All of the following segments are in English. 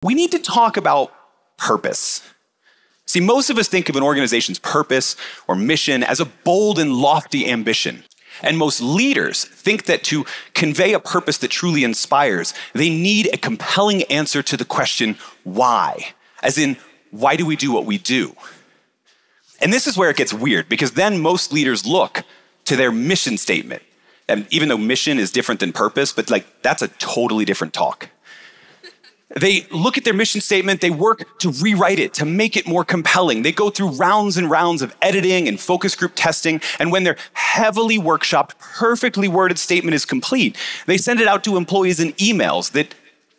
We need to talk about purpose. See, most of us think of an organization's purpose or mission as a bold and lofty ambition. And most leaders think that to convey a purpose that truly inspires, they need a compelling answer to the question, why? As in, why do we do what we do? And this is where it gets weird, because then most leaders look to their mission statement. And even though mission is different than purpose, but that's a totally different talk. They look at their mission statement, they work to rewrite it, to make it more compelling. They go through rounds and rounds of editing and focus group testing, and when their heavily workshopped, perfectly worded statement is complete, they send it out to employees in emails that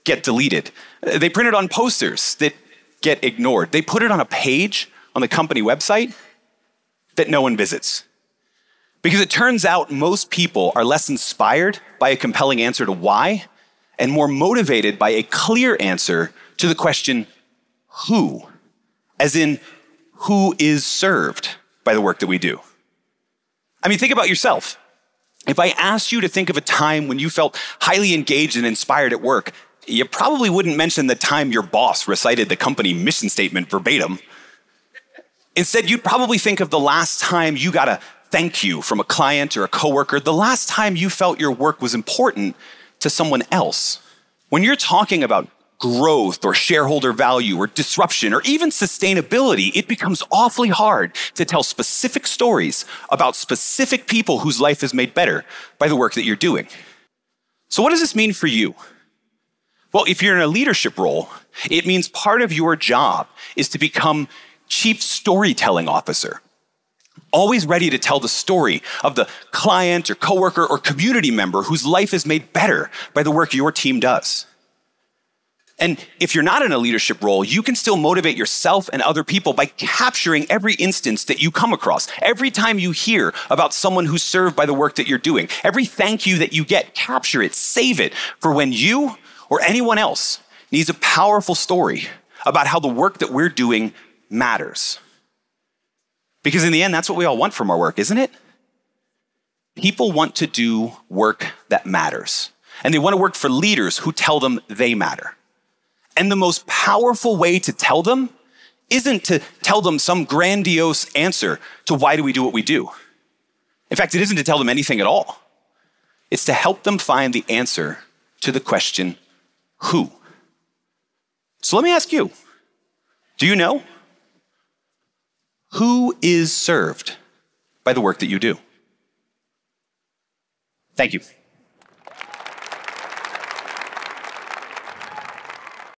get deleted. They print it on posters that get ignored. They put it on a page on the company website that no one visits. Because it turns out most people are less inspired by a compelling answer to why, and more motivated by a clear answer to the question, who? As in, who is served by the work that we do? I mean, think about yourself. If I asked you to think of a time when you felt highly engaged and inspired at work, you probably wouldn't mention the time your boss recited the company mission statement verbatim. Instead, you'd probably think of the last time you got a thank you from a client or a coworker, the last time you felt your work was important to someone else. When you're talking about growth or shareholder value or disruption or even sustainability, it becomes awfully hard to tell specific stories about specific people whose life is made better by the work that you're doing. So what does this mean for you? Well, if you're in a leadership role, it means part of your job is to become chief storytelling officer. Always ready to tell the story of the client or coworker or community member whose life is made better by the work your team does. And if you're not in a leadership role, you can still motivate yourself and other people by capturing every instance that you come across. Every time you hear about someone who's served by the work that you're doing, every thank you that you get, capture it, save it for when you or anyone else needs a powerful story about how the work that we're doing matters. Because in the end, that's what we all want from our work, isn't it? People want to do work that matters. And they want to work for leaders who tell them they matter. And the most powerful way to tell them isn't to tell them some grandiose answer to why do we do what we do. In fact, it isn't to tell them anything at all. It's to help them find the answer to the question, who? So let me ask you, do you know? Who is served by the work that you do? Thank you.